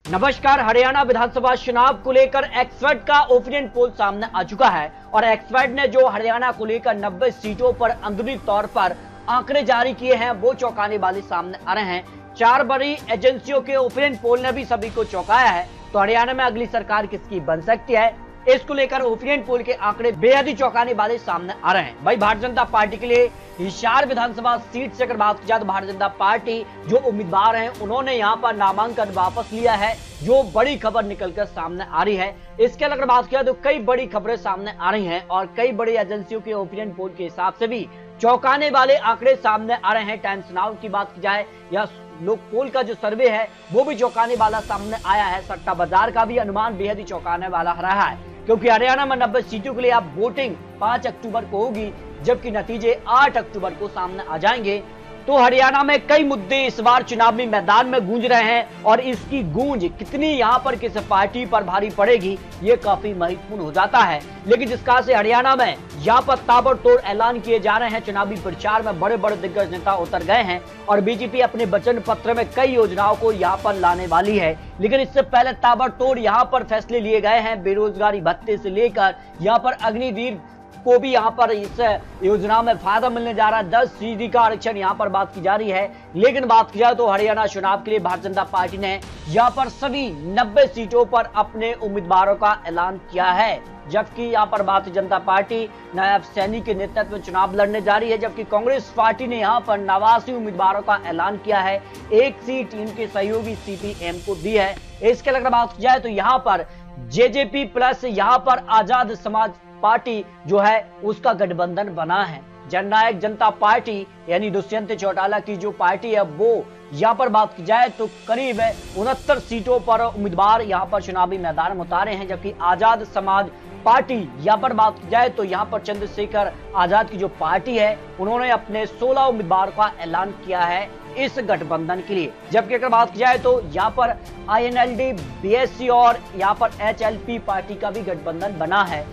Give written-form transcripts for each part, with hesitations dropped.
नमस्कार। हरियाणा विधानसभा चुनाव को लेकर एक्सपर्ट का ओपिनियन पोल सामने आ चुका है और एक्सपर्ट ने जो हरियाणा को लेकर 90 सीटों पर अंदरूनी तौर पर आंकड़े जारी किए हैं वो चौंकाने वाले सामने आ रहे हैं। 4 बड़ी एजेंसियों के ओपिनियन पोल ने भी सभी को चौंकाया है। तो हरियाणा में अगली सरकार किसकी बन सकती है, इसको लेकर ओपिनियन पोल के आंकड़े बेहद ही चौंकाने वाले सामने आ रहे हैं। भाई, भारतीय जनता पार्टी के लिए हिसार विधानसभा सीट से अगर बात की जाए तो भारतीय जनता पार्टी जो उम्मीदवार हैं उन्होंने यहां पर नामांकन वापस लिया है, जो बड़ी खबर निकलकर सामने आ रही है। इसके अगर बात किया तो कई बड़ी खबरें सामने आ रही हैं और कई बड़ी एजेंसियों के ओपिनियन पोल के हिसाब से भी चौंकाने वाले आंकड़े सामने आ रहे हैं। टाइम्स नाउ की बात की जाए या लोक पोल का जो सर्वे है वो भी चौंकाने वाला सामने आया है। सट्टा बाजार का भी अनुमान बेहद ही चौंकाने वाला रहा है, क्योंकि हरियाणा में 90 सीटों के लिए अब वोटिंग 5 अक्टूबर को होगी, जबकि नतीजे 8 अक्टूबर को सामने आ जाएंगे। तो हरियाणा में कई मुद्दे इस बार चुनावी मैदान में गूंज रहे हैं और इसकी गूंज कितनी यहां पर किस पार्टी पर भारी पड़ेगी ये काफी महत्वपूर्ण हो जाता है। लेकिन जिस कारण से हरियाणा में यहां पर ताबड़तोड़ ऐलान किए जा रहे हैं, चुनावी प्रचार में बड़े बड़े दिग्गज नेता उतर गए हैं और बीजेपी अपने वचन पत्र में कई योजनाओं को यहां पर लाने वाली है। लेकिन इससे पहले ताबड़तोड़ यहां पर फैसले लिए गए हैं। बेरोजगारी भत्ते से लेकर यहां पर अग्निवीर को भी यहां पर इस योजना में फायदा मिलने जा रहा है। 10% का आरक्षण यहां पर बात की जा रही है। लेकिन बात की जाए तो हरियाणा चुनाव के लिए भारतीय जनता पार्टी ने यहां पर सभी 90 सीटों पर अपने उम्मीदवारों का ऐलान किया है, जबकि यहां पर भारतीय जनता पार्टी नायब सैनी के नेतृत्व में चुनाव लड़ने जा रही है, जबकि कांग्रेस पार्टी ने यहां पर 89 उम्मीदवारों का ऐलान किया है। 1 सीट इनके सहयोगी सीपीएम को दी है। इसके अगर बात की जाए तो यहां पर जेजेपी प्लस यहां पर आजाद समाज पार्टी जो है उसका गठबंधन बना है। जननायक जनता पार्टी यानी दुष्यंत चौटाला की जो पार्टी है वो यहाँ पर बात की जाए तो करीब 69 सीटों पर उम्मीदवार यहाँ पर चुनावी मैदान में उतारे हैं, जबकि आजाद समाज पार्टी यहाँ पर बात की जाए तो यहाँ पर चंद्रशेखर आजाद की जो पार्टी है उन्होंने अपने 16 उम्मीदवार का ऐलान किया है इस गठबंधन के लिए। जबकि अगर बात की जाए तो यहाँ पर INLD, BSC और यहाँ पर HLP पार्टी का भी गठबंधन बना है,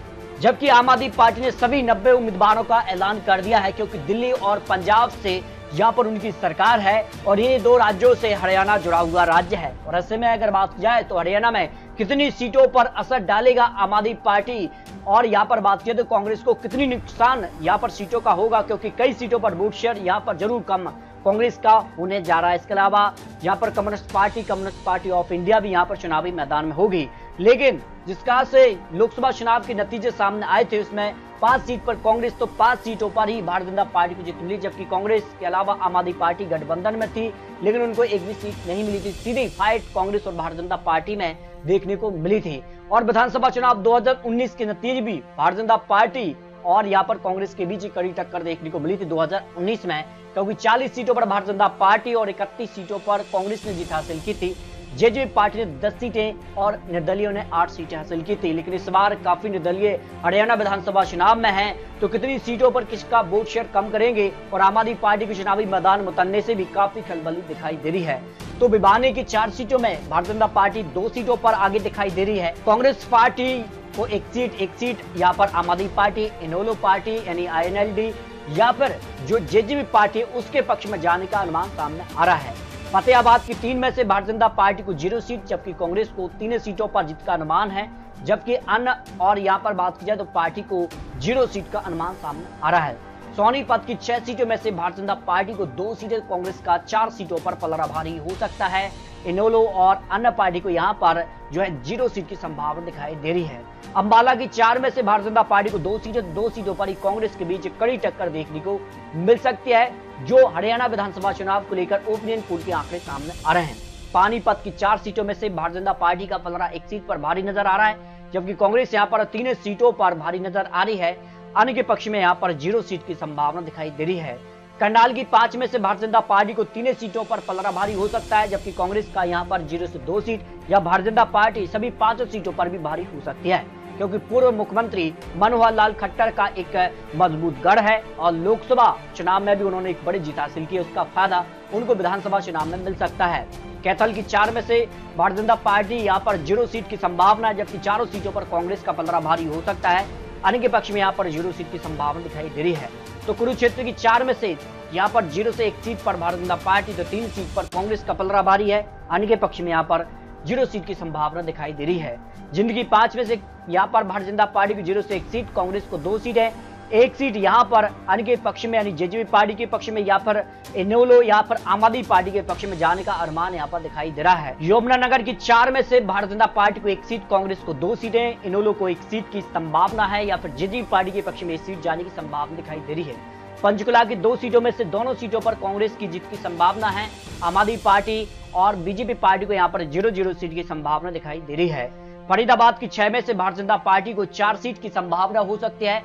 जबकि आम आदमी पार्टी ने सभी 90 उम्मीदवारों का ऐलान कर दिया है, क्योंकि दिल्ली और पंजाब से यहाँ पर उनकी सरकार है और ये 2 राज्यों से हरियाणा जुड़ा हुआ राज्य है। और ऐसे में अगर बात की जाए तो हरियाणा में कितनी सीटों पर असर डालेगा आम आदमी पार्टी और यहाँ पर बात की तो कांग्रेस को कितनी नुकसान यहाँ पर सीटों का होगा, क्योंकि कई सीटों पर वोट शेयर यहाँ पर जरूर कम कांग्रेस का होने जा रहा है। इसके अलावा यहाँ पर कम्युनिस्ट पार्टी ऑफ इंडिया भी यहाँ पर चुनावी मैदान में होगी। लेकिन जिसका से लोकसभा चुनाव के नतीजे सामने आए थे उसमें 5 सीट पर कांग्रेस तो 5 सीटों पर ही भारतीय जनता पार्टी को जीत मिली, जबकि कांग्रेस के अलावा आम आदमी पार्टी गठबंधन में थी लेकिन उनको एक भी सीट नहीं मिली थी। सीधी फाइट कांग्रेस और भारतीय जनता पार्टी में देखने को मिली थी। और विधानसभा चुनाव 2019 के नतीजे भी भारतीय जनता पार्टी और यहाँ पर कांग्रेस के बीच कड़ी टक्कर देखने को मिली थी 2019 में, क्योंकि 40 सीटों पर भारतीय जनता पार्टी और 31 सीटों पर कांग्रेस ने जीत हासिल की थी। जेजेपी पार्टी ने 10 सीटें और निर्दलीयों ने 8 सीटें हासिल की थी। लेकिन इस बार काफी निर्दलीय हरियाणा विधानसभा चुनाव में हैं, तो कितनी सीटों पर किसका वोट शेयर कम करेंगे और आम आदमी पार्टी के चुनावी मैदान में उतरने से भी काफी खलबली दिखाई दे रही है। तो भिवानी की 4 सीटों में भारतीय जनता पार्टी 2 सीटों पर आगे दिखाई दे रही है। कांग्रेस पार्टी को 1 सीट यहाँ पर आम आदमी पार्टी, इनेलो पार्टी यानी INLD या फिर जो जेजेपी पार्टी उसके पक्ष में जाने का अनुमान सामने आ रहा है। फतेहाबाद की 3 में से भारतीय जनता पार्टी को 0 सीट, जबकि कांग्रेस को 3 सीटों पर जीत का अनुमान है, जबकि अन्य और यहाँ पर बात की जाए तो पार्टी को 0 सीट का अनुमान सामने आ रहा है। सोनीपत की 6 सीटों में से भारतीय जनता पार्टी को 2 सीटें, कांग्रेस का 4 सीटों पर पलड़ा भारी हो सकता है। इनेलो और अन्य पार्टी को यहाँ पर जो है 0 सीट की संभावना दिखाई दे रही है। अंबाला की 4 में से भारतीय जनता पार्टी को 2 सीटों पर ही कांग्रेस के बीच कड़ी टक्कर देखने को मिल सकती है, जो हरियाणा विधानसभा चुनाव को लेकर ओपिनियन पोल के आंकड़े सामने आ रहे हैं। पानीपत की 4 सीटों में से भारतीय जनता पार्टी का पलड़ा 1 सीट पर भारी नजर आ रहा है, जबकि कांग्रेस यहाँ पर 3 सीटों पर भारी नजर आ रही है। अन्य के पक्ष में यहाँ पर 0 सीट की संभावना दिखाई दे रही है। करनाल की 5 में से भारतीय जनता पार्टी को 3 सीटों पर पलड़ा भारी हो सकता है, जबकि कांग्रेस का यहाँ पर 0 से 2 सीट या भारतीय जनता पार्टी सभी 5 सीटों पर भी भारी हो सकती है, क्योंकि पूर्व मुख्यमंत्री मनोहर लाल खट्टर का एक मजबूत गढ़ है और लोकसभा चुनाव में भी उन्होंने एक बड़ी जीत हासिल की है। उसका फायदा उनको विधानसभा चुनाव में मिल सकता है। कैथल की 4 में से भारतीय जनता पार्टी यहाँ पर 0 सीट की संभावना है, जबकि 4 सीटों पर कांग्रेस का पलड़ा भारी हो सकता है। अन्य के पक्ष में यहाँ पर 0 सीट की संभावना दिखाई दे रही है। तो कुरुक्षेत्र की 4 में से यहाँ पर 0 से 1 सीट पर भारतीय जनता पार्टी, तो 3 सीट पर कांग्रेस का पलड़ा भारी है। अन्य के पक्ष में यहाँ पर 0 सीट की संभावना दिखाई दे रही है। जिंदगी 5 में से यहाँ पर भारतीय जनता पार्टी को 0 से 1 सीट, कांग्रेस को 2 सीट है। 1 सीट यहाँ पर अन्य के पक्ष में यानी जेजेपी पार्टी के पक्ष में, यहाँ पर इनेलो यहाँ पर आम आदमी पार्टी के पक्ष में जाने का अनुमान यहाँ पर दिखाई दे रहा है। यमुनानगर की 4 में से भारतीय जनता पार्टी को 1 सीट, कांग्रेस को 2 सीटें, इनेलो को 1 सीट की संभावना है, या फिर जेजेपी पार्टी के पक्ष में 1 सीट जाने की संभावना दिखाई दे रही है। पंचकुला की 2 सीटों में से दोनों सीटों पर कांग्रेस की जीत की संभावना है। आम आदमी पार्टी और बीजेपी पार्टी को यहाँ पर 0-0 सीट की संभावना दिखाई दे रही है। फरीदाबाद की 6 में से भारतीय जनता पार्टी को 4 सीट की संभावना हो सकती है।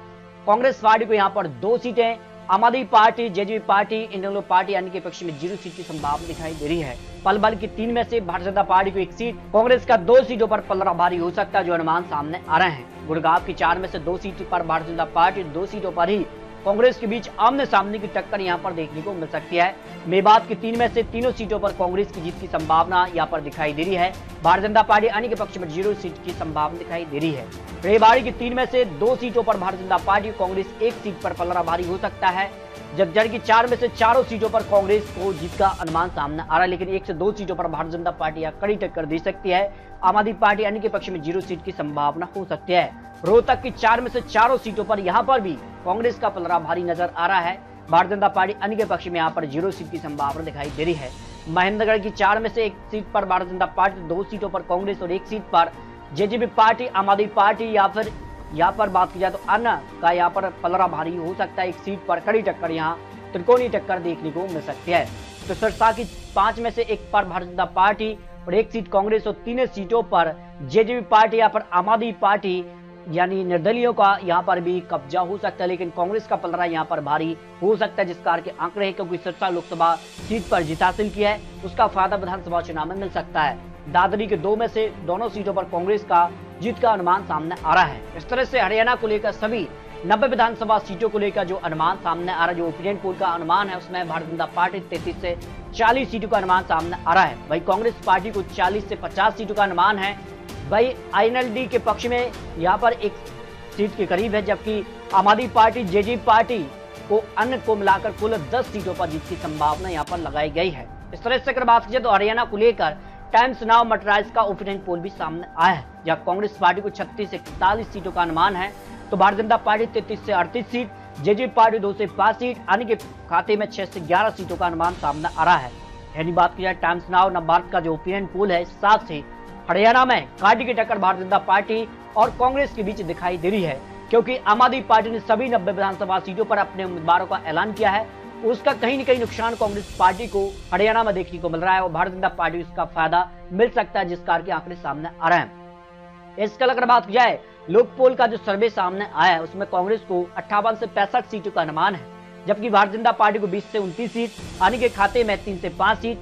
कांग्रेस पार्टी को यहाँ पर 2 सीटें, आम आदमी पार्टी, जेजेपी पार्टी, इनेलो पार्टी अन्य के पक्ष में 0 सीट की संभावना दिखाई दे रही है। पलवल की 3 में से भारतीय जनता पार्टी को 1 सीट, कांग्रेस का 2 सीटों पर पलड़ा भारी हो सकता है, जो अनुमान सामने आ रहे हैं। गुड़गांव की 4 में से 2 सीट पर भारतीय जनता पार्टी, 2 सीटों पर ही कांग्रेस के बीच आमने सामने की टक्कर यहां पर देखने को मिल सकती है। मेवात की 3 में से तीनों सीटों पर कांग्रेस की जीत की संभावना यहां पर दिखाई दे रही है। भारतीय जनता पार्टी अन्य के पक्ष में 0 सीट की संभावना दिखाई दे रही है। रेवाड़ी की 3 में से 2 सीटों पर भारतीय जनता पार्टी, कांग्रेस 1 सीट पर पलड़ा भारी हो सकता है। जगजड़ की 4 में से 4 सीटों पर कांग्रेस को जीत का अनुमान सामने आ रहा है, लेकिन 1 से 2 सीटों पर भारतीय जनता पार्टी यहां कड़ी टक्कर दे सकती है। आम आदमी पार्टी अन्य के पक्ष में 0 सीट की संभावना हो सकती है। रोहतक की 4 में से 4 सीटों पर यहां पर भी कांग्रेस का पलड़ा भारी नजर आ रहा है। भारतीय जनता पार्टी अन्य के पक्ष में यहां पर 0 सीट की संभावना दिखाई दे रही है। महेंद्रगढ़ की 4 में से 1 सीट पर भारतीय जनता पार्टी, 2 सीटों पर कांग्रेस और 1 सीट पर जेजेपी पार्टी, आम आदमी पार्टी, या फिर यहाँ पर बात की जाए तो अन्य का यहाँ पर पलड़ा भारी हो सकता है। 1 सीट पर कड़ी टक्कर, यहाँ त्रिकोणीय टक्कर देखने को मिल सकती है। तो सिरसा की 5 में से 1 पर भारतीय जनता पार्टी और 1 सीट कांग्रेस और 3 सीटों पर जेजेपी पार्टी, यहाँ पर आम आदमी पार्टी यानी निर्दलीयों का यहाँ पर भी कब्जा हो सकता है, लेकिन कांग्रेस का पलड़ा यहाँ पर भारी हो सकता है, जिस कार के आंकड़े हैं, क्योंकि सिरसा लोकसभा सीट पर जीत हासिल की है, उसका फायदा विधानसभा चुनाव में मिल सकता है। दादरी के 2 में से दोनों सीटों पर कांग्रेस का जीत का अनुमान सामने आ रहा है। इस तरह से हरियाणा को लेकर सभी 90 विधानसभा सीटों को लेकर जो अनुमान सामने आ रहा है, जो ओपिनियन पोल का अनुमान है, उसमें भारतीय जनता पार्टी 33 से 40 सीटों का अनुमान सामने आ रहा है। वही कांग्रेस पार्टी को 40 से 50 सीटों का अनुमान है। वही आईएनएलडी के पक्ष में यहाँ पर 1 सीट के करीब है, जबकि आम आदमी पार्टी, जेजेपी पार्टी को अन्य को मिलाकर कुल 10 सीटों पर जीत की संभावना यहाँ पर लगाई गई है। इस तरह से अगर बात की जाए तो हरियाणा को लेकर टाइम्स नाउ मटेरियल्स का ओपिनियन पोल भी सामने आया है, जहाँ कांग्रेस पार्टी को 36 से 41 सीटों का अनुमान है, तो भारतीय जनता पार्टी 33 से 38 सीट, जेजेपी पार्टी 2 से 5 सीट, अन्य के खाते में 6 से 11 सीटों का अनुमान सामने आ रहा है। यानी बात की जाए टाइम्स नाउ नवभारत का जो ओपिनियन पोल है, 7 से हरियाणा में कांटे की टक्कर भारतीय जनता पार्टी और कांग्रेस के बीच दिखाई दे रही है, क्योंकि आम आदमी पार्टी ने सभी 90 विधानसभा सीटों पर अपने उम्मीदवारों का ऐलान किया है। उसका कहीं न कहीं नुकसान कांग्रेस पार्टी को हरियाणा में देखने को मिल रहा है और भारतीय जनता पार्टी को इसका फायदा मिल सकता है, जिस कार के आंकड़े सामने आ रहे हैं। इसका अगर बात की जाए लोकपोल का जो सर्वे सामने आया है, उसमें कांग्रेस को 58 से 65 सीटों का अनुमान है, जबकि भारतीय जनता पार्टी को 20 से 29 सीट, अन्य के खाते में 3 से 5 सीट,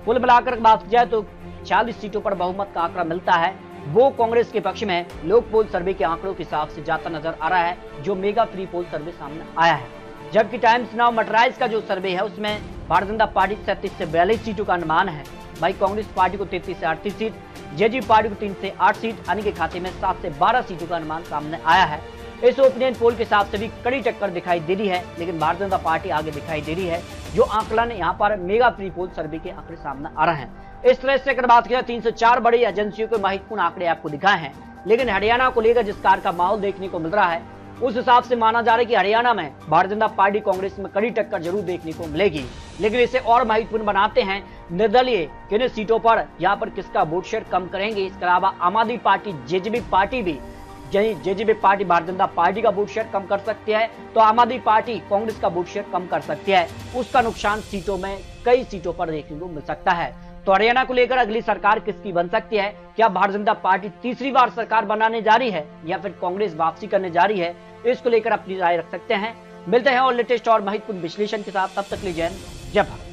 कुल मिलाकर बात की जाए तो 40 सीटों पर बहुमत का आंकड़ा मिलता है, वो कांग्रेस के पक्ष में लोकपोल सर्वे के आंकड़ों के हिसाब से जाता नजर आ रहा है, जो मेगा प्री पोल सर्वे सामने आया है। जबकि टाइम्स नाउ मटेरियल्स का जो सर्वे है, उसमें भारतीय जनता पार्टी 37 से 42 सीटों का अनुमान है। वही कांग्रेस पार्टी को 33 से 38 सीट, जेजेपी पार्टी को 3 से 8 सीट, अन्य के खाते में 7 से 12 सीटों का अनुमान सामने आया है। इस ओपिनियन पोल के हिसाब से भी कड़ी टक्कर दिखाई दे रही है, लेकिन भारतीय जनता पार्टी आगे दिखाई दे रही है, जो आंकलन यहाँ पर मेगा प्री पोल सर्वे के आंकड़े सामने आ रहे हैं। इस तरह से अगर बात करें 3 से 4 बड़ी एजेंसियों के महत्वपूर्ण आंकड़े आपको दिखाए हैं, लेकिन हरियाणा को लेकर जिस कार का माहौल देखने को मिल रहा है, उस हिसाब से माना जा रहा है कि हरियाणा में भारतीय जनता पार्टी कांग्रेस में कड़ी टक्कर जरूर देखने को मिलेगी। लेकिन इसे और महत्वपूर्ण बनाते हैं निर्दलीय किन सीटों पर यहाँ पर किसका वोट शेयर कम करेंगे। इसके अलावा आम आदमी पार्टी, जेजेपी पार्टी भी, JJP party Bharatiya Janata party का वोट शेयर कम कर सकती है, तो आम आदमी पार्टी कांग्रेस का वोट शेयर कम कर सकती है। उसका नुकसान सीटों में कई सीटों पर देखने को मिल सकता है। तो हरियाणा को लेकर अगली सरकार किसकी बन सकती है? क्या भारतीय जनता पार्टी तीसरी बार सरकार बनाने जा रही है या फिर कांग्रेस वापसी करने जा रही है? इसको लेकर अपनी राय रख सकते हैं। मिलते हैं और लेटेस्ट और महत्वपूर्ण विश्लेषण के साथ, तब तक लीजिए जय भारत।